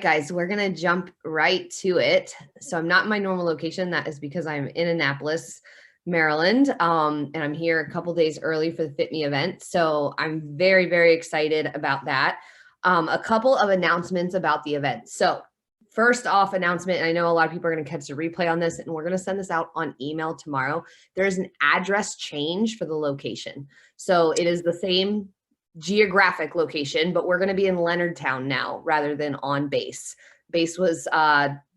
guys, we're going to jump right to it. So I'm not in my normal location. That is because I'm in Annapolis, Maryland. And I'm here a couple days early for the Fitme event. So I'm very, very excited about that. A couple of announcements about the event. So first off announcement, and I know a lot of people are going to catch the replay on this, and we're going to send this out on email tomorrow. There's an address change for the location. So it is the same geographic location, but we're going to be in Leonardtown now rather than on base. Base was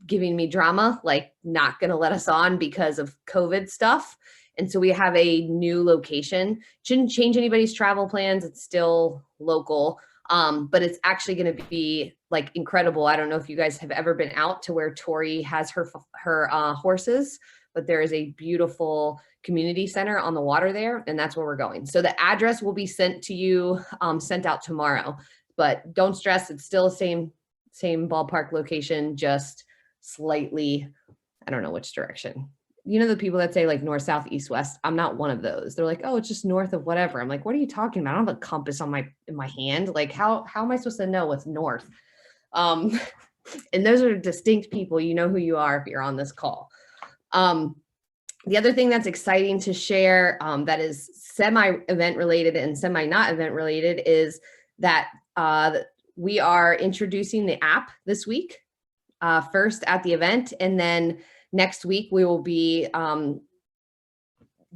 giving me drama, like not going to let us on because of COVID stuff. And so we have a new location. Shouldn't change anybody's travel plans. It's still local, but it's actually going to be like incredible. I don't know if you guys have ever been out to where Tori has her horses, but there is a beautiful community center on the water there, and that's where we're going. So the address will be sent to you, sent out tomorrow, but don't stress. It's still the same ballpark location, just slightly, I don't know which direction. You know, the people that say like north, south, east, west, I'm not one of those. They're like, oh, it's just north of whatever. I'm like, what are you talking about? I don't have a compass in my hand. Like how am I supposed to know what's north? And those are distinct people. You know who you are if you're on this call. The other thing that's exciting to share that is semi-event related and semi-not event related is that we are introducing the app this week, first at the event, and then next week we will be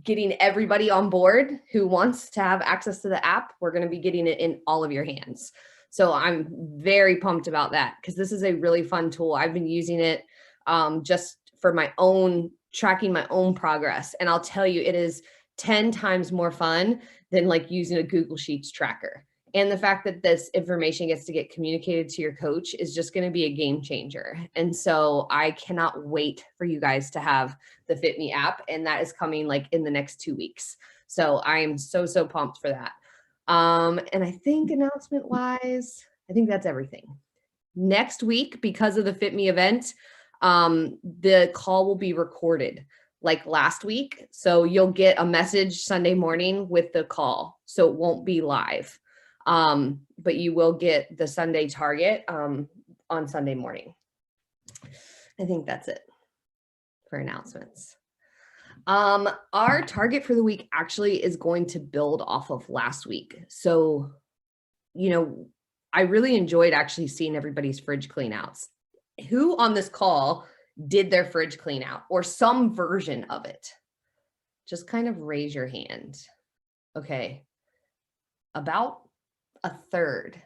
getting everybody on board who wants to have access to the app. We're going to be getting it in all of your hands. So I'm very pumped about that because this is a really fun tool. I've been using it just for my own tracking my own progress. And I'll tell you, it is 10 times more fun than like using a Google Sheets tracker. And the fact that this information gets to get communicated to your coach is just going to be a game changer. And so I cannot wait for you guys to have the Fitme app. And that is coming like in the next 2 weeks. So I am so pumped for that. And I think announcement wise, I think that's everything. Next week, because of the Fitme event, the call will be recorded like last week. So you'll get a message Sunday morning with the call. So it won't be live. But you will get the Sunday target on Sunday morning. I think that's it for announcements. Our target for the week actually is going to build off of last week. So, you know, I really enjoyed actually seeing everybody's fridge clean outs. Who on this call did their fridge clean out or some version of it? Just kind of raise your hand. Okay. About a third.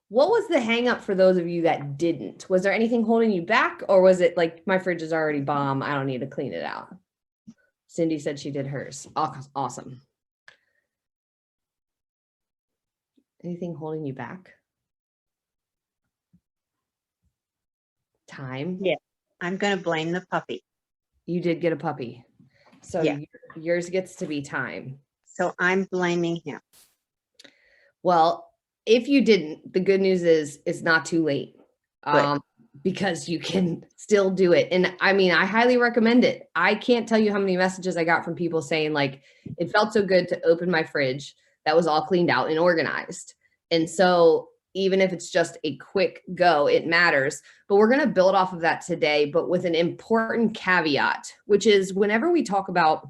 What was the hang up for those of you that didn't? Was there anything holding you back, or was it like my fridge is already bomb, I don't need to clean it out? Cindy said she did hers. Awesome. Anything holding you back? Time? Yeah, I'm going to blame the puppy. You did get a puppy. So yeah. Yours gets to be time. So I'm blaming him. Well, if you didn't, the good news is it's not too late because you can still do it. And I mean, I highly recommend it. I can't tell you how many messages I got from people saying like, it felt so good to open my fridge that was all cleaned out and organized. And so even if it's just a quick go, it matters. But we're going to build off of that today, but with an important caveat, which is whenever we talk about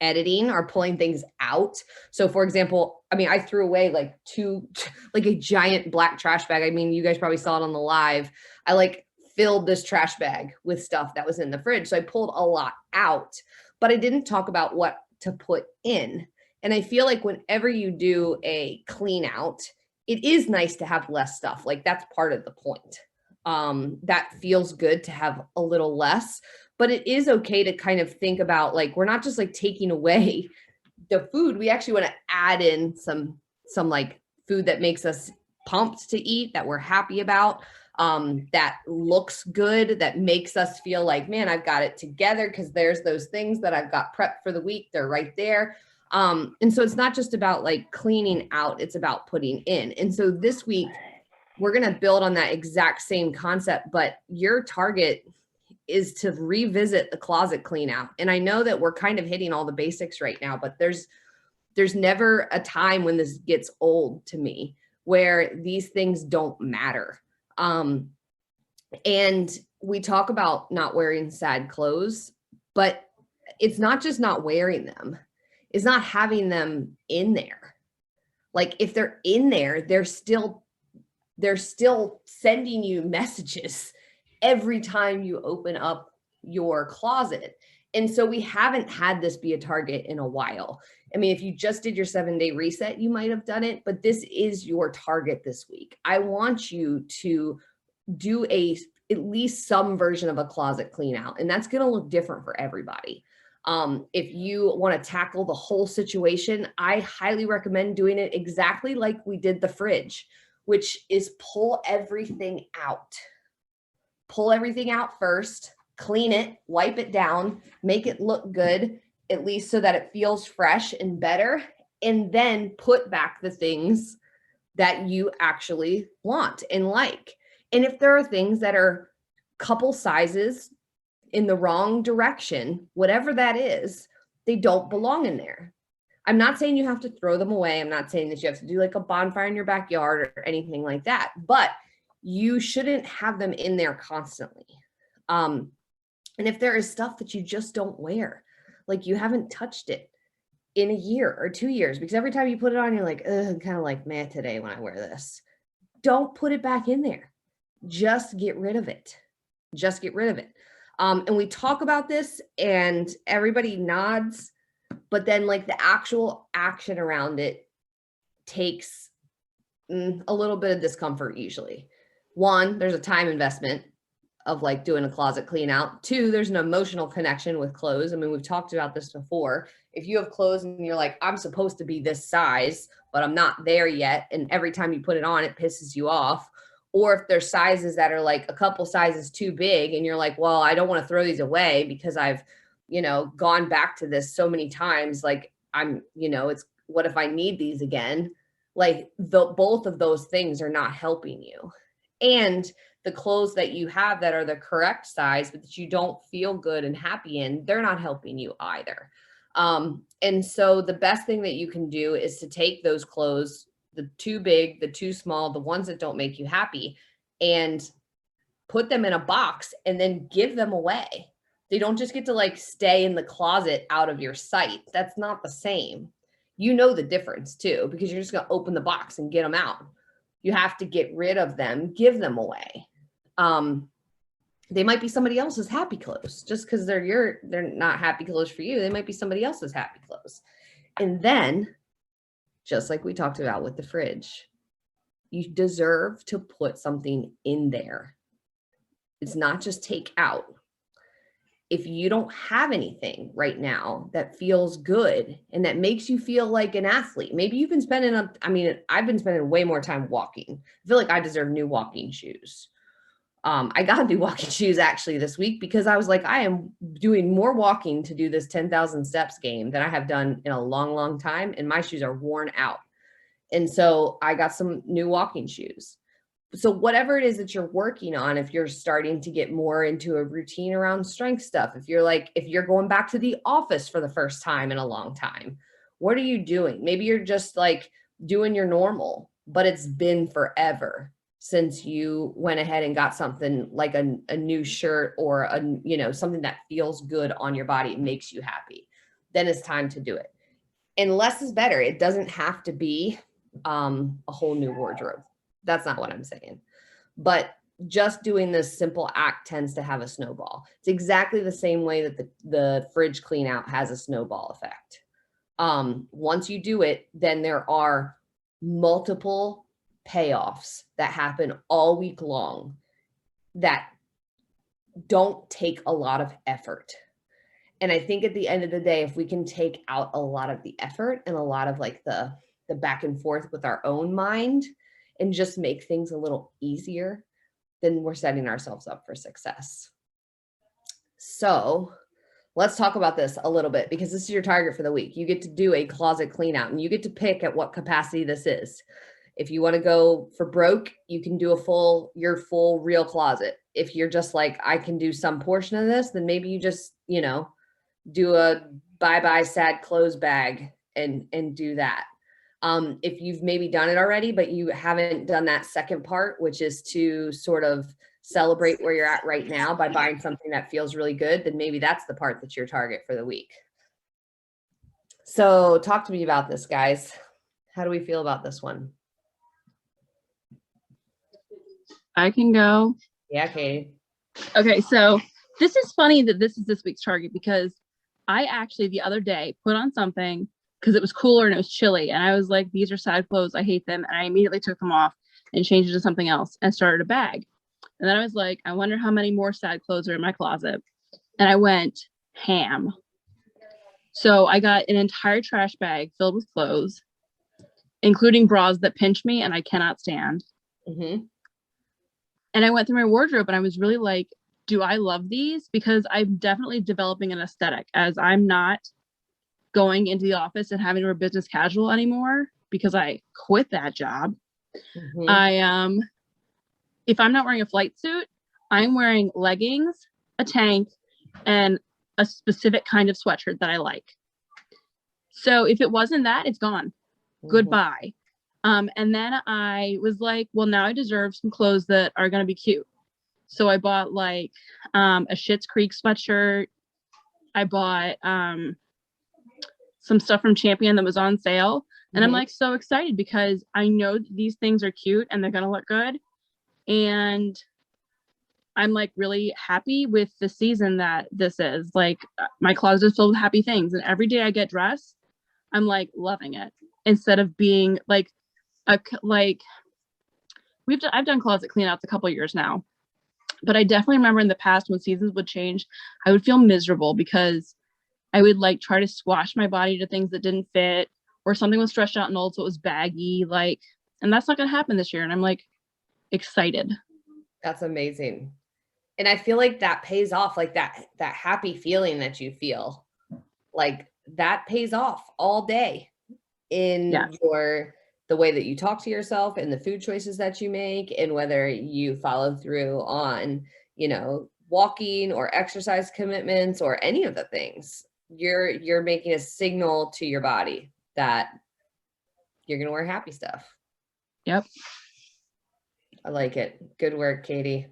editing or pulling things out. So for example, I mean, I threw away like a giant black trash bag. I mean, you guys probably saw it on the live. I like filled this trash bag with stuff that was in the fridge. So I pulled a lot out, but I didn't talk about what to put in. And I feel like whenever you do a clean out, it is nice to have less stuff. Like that's part of the point. That feels good to have a little less, but it is okay to kind of think about like, we're not just like taking away the food. We actually want to add in some like food that makes us pumped to eat, that we're happy about, that looks good, that makes us feel like, man, I've got it together because there's those things that I've got prepped for the week. They're right there. And so it's not just about like cleaning out, it's about putting in. And so this week we're going to build on that exact same concept, but your target is to revisit the closet clean out. And I know that we're kind of hitting all the basics right now, but there's never a time when this gets old to me where these things don't matter. And we talk about not wearing sad clothes, but it's not just not wearing them, it's not having them in there. Like if they're in there, they're still sending you messages every time you open up your closet. And so we haven't had this be a target in a while. I mean, if you just did your 7-day reset, you might have done it, but this is your target this week. I want you to do at least some version of a closet clean out, and that's going to look different for everybody. If you want to tackle the whole situation, I highly recommend doing it exactly like we did the fridge, which is pull everything out. Pull everything out first, clean it, wipe it down, make it look good, at least so that it feels fresh and better, and then put back the things that you actually want and like. And if there are things that are couple sizes in the wrong direction, whatever that is, they don't belong in there. I'm not saying you have to throw them away. I'm not saying that you have to do like a bonfire in your backyard or anything like that, but you shouldn't have them in there constantly. And if there is stuff that you just don't wear, like you haven't touched it in a year or 2 years, because every time you put it on, you're like, ugh, I'm kind of like meh today when I wear this. Don't put it back in there. Just get rid of it. Just get rid of it. And we talk about this and everybody nods, but then like the actual action around it takes a little bit of discomfort usually. One, there's a time investment of like doing a closet clean out. Two, there's an emotional connection with clothes. I mean, we've talked about this before. If you have clothes and you're like, I'm supposed to be this size, but I'm not there yet, and every time you put it on, it pisses you off. Or if there's sizes that are like a couple sizes too big and you're like, well, I don't want to throw these away because I've, gone back to this so many times. Like it's what if I need these again? Like both of those things are not helping you. And the clothes that you have that are the correct size, but that you don't feel good and happy in, they're not helping you either. And so the best thing that you can do is to take those clothes, the too big, the too small, the ones that don't make you happy, and put them in a box and then give them away. They don't just get to like stay in the closet out of your sight. That's not the same. You know the difference too, because you're just going to open the box and get them out. You have to get rid of them, give them away. They might be somebody else's happy clothes. Just because they're not happy clothes for you, they might be somebody else's happy clothes. And then, just like we talked about with the fridge, you deserve to put something in there. It's not just take out. If you don't have anything right now that feels good and that makes you feel like an athlete, maybe you've been spending I've been spending way more time walking. I feel like I deserve new walking shoes. I got new walking shoes actually this week because I was like, I am doing more walking to do this 10,000 steps game than I have done in a long, long time. And my shoes are worn out. And so I got some new walking shoes. So whatever it is that you're working on, if you're starting to get more into a routine around strength stuff, if you're going back to the office for the first time in a long time, what are you doing? Maybe you're just like doing your normal, but it's been forever since you went ahead and got something like a new shirt or something that feels good on your body, it makes you happy. Then it's time to do it. And less is better. It doesn't have to be a whole new wardrobe. That's not what I'm saying. But just doing this simple act tends to have a snowball. It's exactly the same way that the fridge clean out has a snowball effect. Once you do it, then there are multiple payoffs that happen all week long that don't take a lot of effort. And I think at the end of the day, if we can take out a lot of the effort and a lot of like the back and forth with our own mind and just make things a little easier, then we're setting ourselves up for success. So let's talk about this a little bit because this is your target for the week. You get to do a closet clean out and you get to pick at what capacity this is. If you want to go for broke, you can do your full real closet. If you're just like, I can do some portion of this, then maybe you just, do a bye-bye sad clothes bag and do that. If you've maybe done it already, but you haven't done that second part, which is to sort of celebrate where you're at right now by buying something that feels really good, then maybe that's the part that's your target for the week. So talk to me about this, guys. How do we feel about this one? I can go. Yeah, Katie. Okay, so this is funny that this is this week's target because I actually the other day put on something because it was cooler and it was chilly. And I was like, these are sad clothes. I hate them. And I immediately took them off and changed it to something else and started a bag. And then I was like, I wonder how many more sad clothes are in my closet. And I went ham. So I got an entire trash bag filled with clothes, including bras that pinch me and I cannot stand. Mm-hmm. And I went through my wardrobe and I was really like, do I love these? Because I'm definitely developing an aesthetic as I'm not going into the office and having to wear business casual anymore because I quit that job. Mm-hmm. If I'm not wearing a flight suit, I'm wearing leggings, a tank, and a specific kind of sweatshirt that I like. So if it wasn't that, it's gone. Mm-hmm. Goodbye. And then I was like, well, now I deserve some clothes that are going to be cute. So I bought like a Schitt's Creek sweatshirt. I bought some stuff from Champion that was on sale. And I'm like so excited because I know these things are cute and they're going to look good. And I'm like really happy with the season that this is. Like my closet is filled with happy things. And every day I get dressed, I'm like loving it instead of being like, I've done closet clean outs a couple years now, but I definitely remember in the past when seasons would change, I would feel miserable because I would like try to squash my body to things that didn't fit or something was stretched out and old. So it was baggy, like, and that's not going to happen this year. And I'm like excited. That's amazing. And I feel like that pays off, like that happy feeling that you feel, like that pays off all day in the way that you talk to yourself and the food choices that you make, and whether you follow through on, walking or exercise commitments or any of the things. You're making a signal to your body that you're going to wear happy stuff. Yep. I like it. Good work, Katie.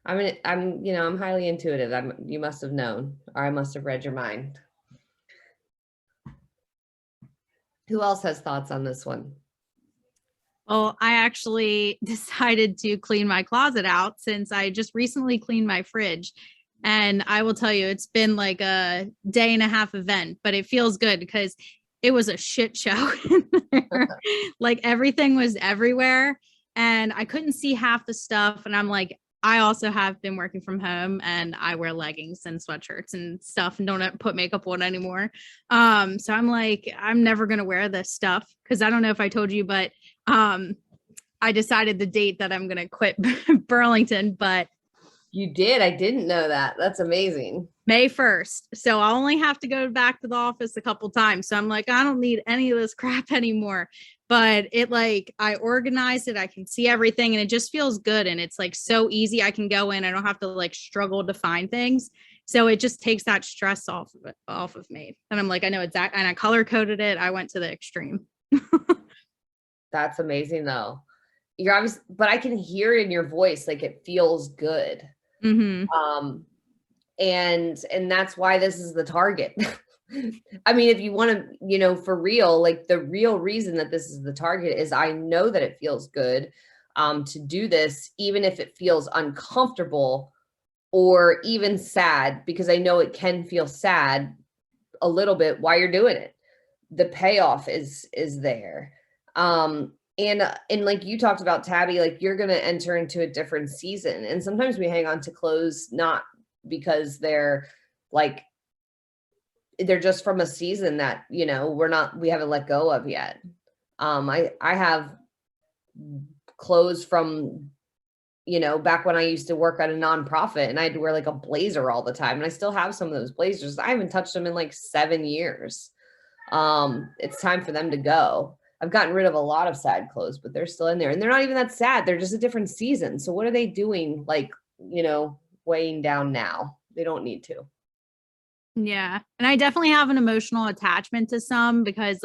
I'm highly intuitive. You must have known, or I must have read your mind. Who else has thoughts on this one? Well, I actually decided to clean my closet out since I just recently cleaned my fridge. And I will tell you, it's been like a day and a half event, but it feels good because it was a shit show in there. Like everything was everywhere and I couldn't see half the stuff. And I'm like, I also have been working from home and I wear leggings and sweatshirts and stuff and don't put makeup on anymore. So I'm like, I'm never going to wear this stuff because I don't know if I told you, but I decided the date that I'm going to quit Burlington, but you did. I didn't know that. That's amazing. May 1st. So I'll only have to go back to the office a couple times. So I'm like, I don't need any of this crap anymore. But I organized it. I can see everything and it just feels good. And it's like so easy. I can go in. I don't have to like struggle to find things. So it just takes that stress off of me. And I'm like, I know exactly. And I color coded it. I went to the extreme. That's amazing though. You're obviously, but I can hear in your voice, like it feels good. Mm-hmm. And that's why this is the target. I mean, if you want to, for real, like the real reason that this is the target is I know that it feels good to do this, even if it feels uncomfortable or even sad, because I know it can feel sad a little bit while you're doing it. The payoff is there. And like you talked about, Tabby, like you're going to enter into a different season. And sometimes we hang on to clothes, not because they're just from a season that, we haven't let go of yet. I have clothes from, back when I used to work at a nonprofit and I had to wear like a blazer all the time. And I still have some of those blazers. I haven't touched them in like 7 years. It's time for them to go. I've gotten rid of a lot of sad clothes, but they're still in there and they're not even that sad. They're just a different season. So what are they doing? Weighing down now? They don't need to. Yeah. And I definitely have an emotional attachment to some because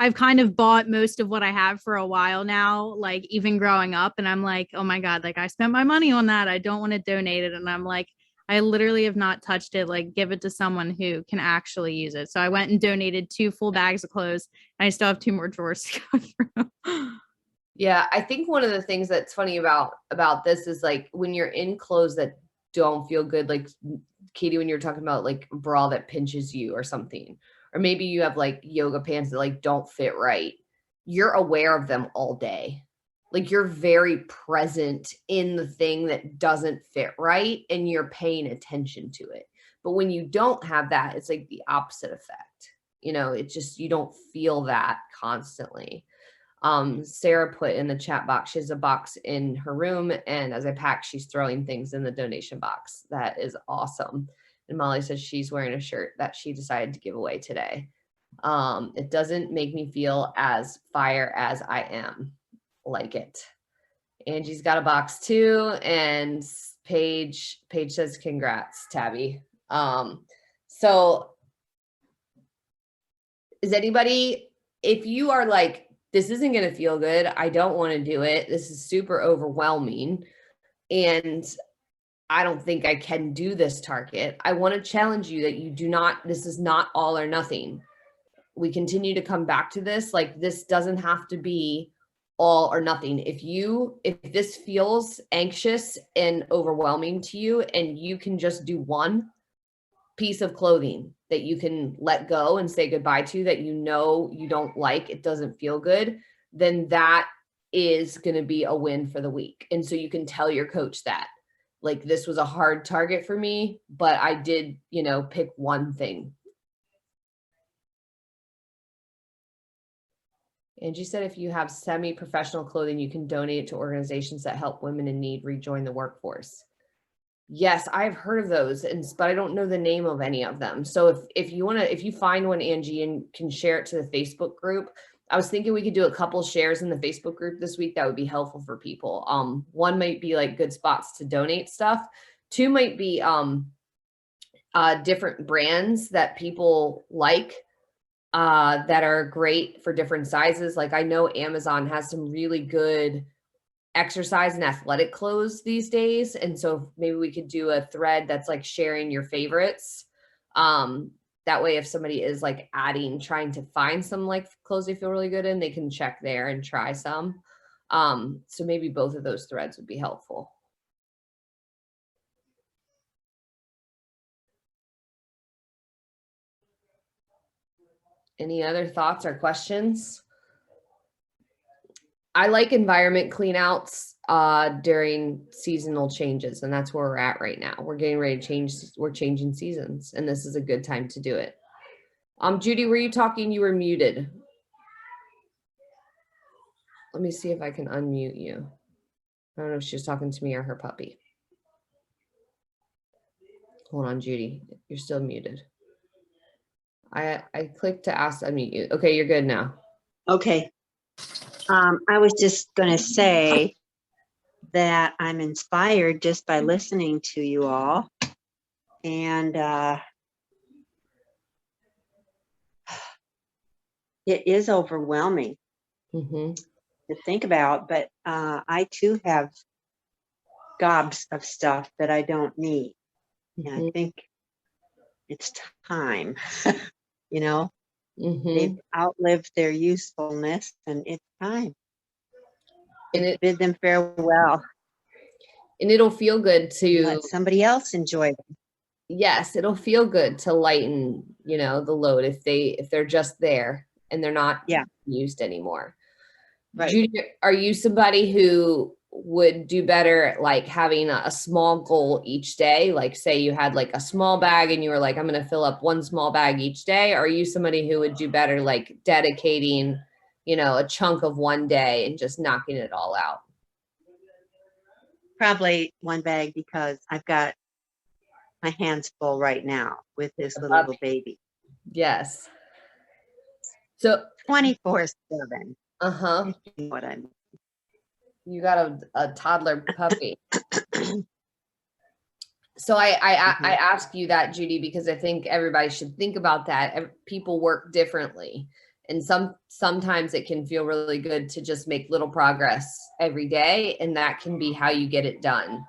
I've kind of bought most of what I have for a while now, like even growing up. And I'm like, oh my God, like I spent my money on that. I don't want to donate it. And I'm like, I literally have not touched it. Like, give it to someone who can actually use it. So I went and donated 2 full bags of clothes. And I still have 2 more drawers to go through. Yeah, I think one of the things that's funny about this is like when you're in clothes that don't feel good, like Katie, when you're talking about like a bra that pinches you or something, or maybe you have like yoga pants that like don't fit right, you're aware of them all day. Like you're very present in the thing that doesn't fit right and you're paying attention to it. But when you don't have that, it's like the opposite effect. You know, it's just you don't feel that constantly. Sarah put in the chat box, she has a box in her room, and as I pack, she's throwing things in the donation box. That is awesome. And Molly says she's wearing a shirt that she decided to give away today. It doesn't make me feel as fire as I am. Like it. Angie's got a box too, and Paige says congrats, Tabby. So is anybody, if you are like, this isn't going to feel good, I don't want to do it, this is super overwhelming, and I don't think I can do this target, I want to challenge you that you do not, this is not all or nothing. We continue to come back to this, like this doesn't have to be all or nothing. If this feels anxious and overwhelming to you and you can just do one piece of clothing that you can let go and say goodbye to, that you know you don't like, it doesn't feel good, then that is going to be a win for the week. And so you can tell your coach that, like, this was a hard target for me, but I did, pick one thing. Angie said, if you have semi-professional clothing, you can donate it to organizations that help women in need rejoin the workforce. Yes, I've heard of those, but I don't know the name of any of them. So if you find one, Angie, and can share it to the Facebook group, I was thinking we could do a couple shares in the Facebook group this week. That would be helpful for people. One might be like good spots to donate stuff. 2 might be different brands that people like that are great for different sizes. Like I know Amazon has some really good exercise and athletic clothes these days. And so maybe we could do a thread that's like sharing your favorites. That way, if somebody is like trying to find some like clothes they feel really good in, they can check there and try some. So maybe both of those threads would be helpful. Any other thoughts or questions? I like environment cleanouts during seasonal changes, and that's where we're at right now. We're getting ready to change. We're changing seasons, and this is a good time to do it. Judy, were you talking? You were muted. Let me see if I can unmute you. I don't know if she's talking to me or her puppy. Hold on, Judy. You're still muted. I clicked to ask to unmute you. Okay, you're good now. Okay. I was just going to say that I'm inspired just by listening to you all. And it is overwhelming to think about, but I too have gobs of stuff that I don't need. And I think it's time, they've outlived their usefulness, and it's time. And bid them farewell. And it'll feel good to let somebody else enjoy them. Yes, it'll feel good to lighten, the load if they're just there and they're not used anymore. Right. Judy, are you somebody who would do better at like having a small goal each day? Like say you had like a small bag and you were like, I'm going to fill up one small bag each day. Or are you somebody who would do better like dedicating, a chunk of one day and just knocking it all out? Probably one bag, because I've got my hands full right now with this little baby. Yes. So 24/7. What I mean. You got a toddler puppy. So I ask you that, Judy, because I think everybody should think about that. People work differently. And sometimes it can feel really good to just make little progress every day. And that can be how you get it done.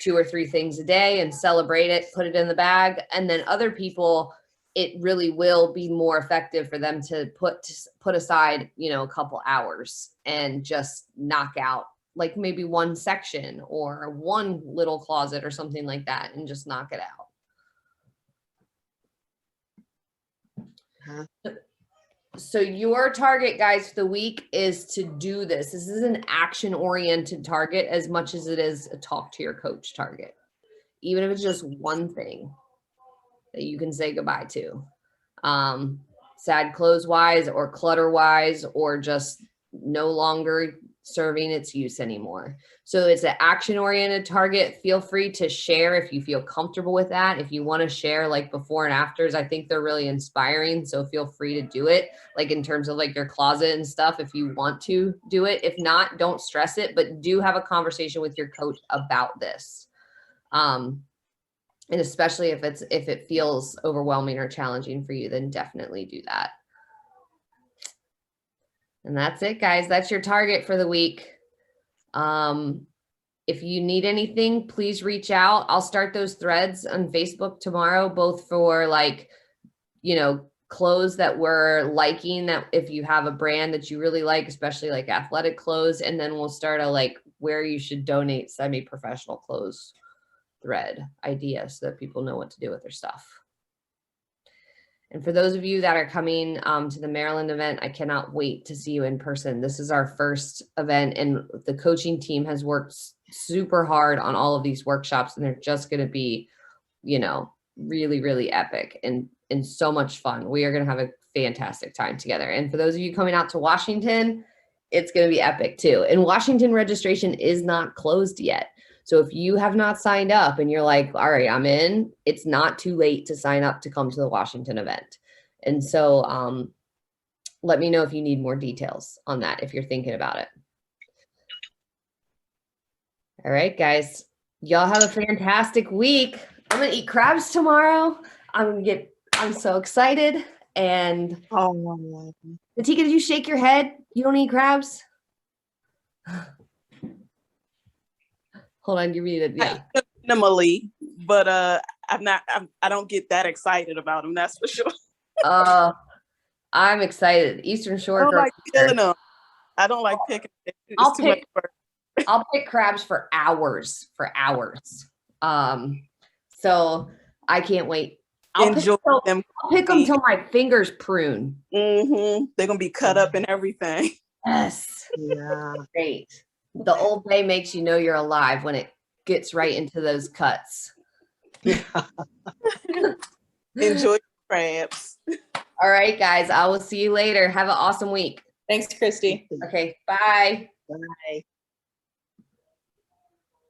2 or 3 things a day and celebrate it, put it in the bag. And then other people, it really will be more effective for them to put aside, a couple hours and just knock out like maybe one section or one little closet or something like that and just knock it out. So your target, guys, for the week is to do this. This is an action-oriented target as much as it is a talk to your coach target. Even if it's just one thing that you can say goodbye to. Sad clothes wise or clutter wise, or just no longer serving its use anymore. So it's an action oriented target. Feel free to share if you feel comfortable with that. If you want to share like before and afters, I think they're really inspiring. So feel free to do it, like in terms of like your closet and stuff, if you want to do it. If not, don't stress it, but do have a conversation with your coach about this. And especially if it feels overwhelming or challenging for you, then definitely do that. And that's it, guys. That's your target for the week. If you need anything, please reach out. I'll start those threads on Facebook tomorrow, both for like, clothes that we're liking, that if you have a brand that you really like, especially like athletic clothes, and then we'll start a like where you should donate semi-professional clothes thread idea so that people know what to do with their stuff. And for those of you that are coming to the Maryland event, I cannot wait to see you in person. This is our first event, and the coaching team has worked super hard on all of these workshops, and they're just going to be, really, really epic and so much fun. We are going to have a fantastic time together. And for those of you coming out to Washington, it's going to be epic too. And Washington registration is not closed yet. So if you have not signed up and you're like, all right, I'm in, it's not too late to sign up to come to the Washington event. And so let me know if you need more details on that, if you're thinking about it. All right, guys, y'all have a fantastic week. I'm going to eat crabs tomorrow. I'm so excited. And Natika, did you shake your head? You don't eat crabs? Hold on, give me the, yeah. Minimally, but I don't get that excited about them, that's for sure. I'm excited. Eastern Shore. I don't like peeling them. I don't like picking. I'll pick crabs for hours. So I can't wait. I'll pick them till my fingers prune. Mm-hmm. They're gonna be cut up and everything. Yes. Yeah. Great. The Old Bay makes you know you're alive when it gets right into those cuts. Enjoy crabs. All right, guys. I will see you later. Have an awesome week. Thanks, Christy. Okay. Bye. Bye.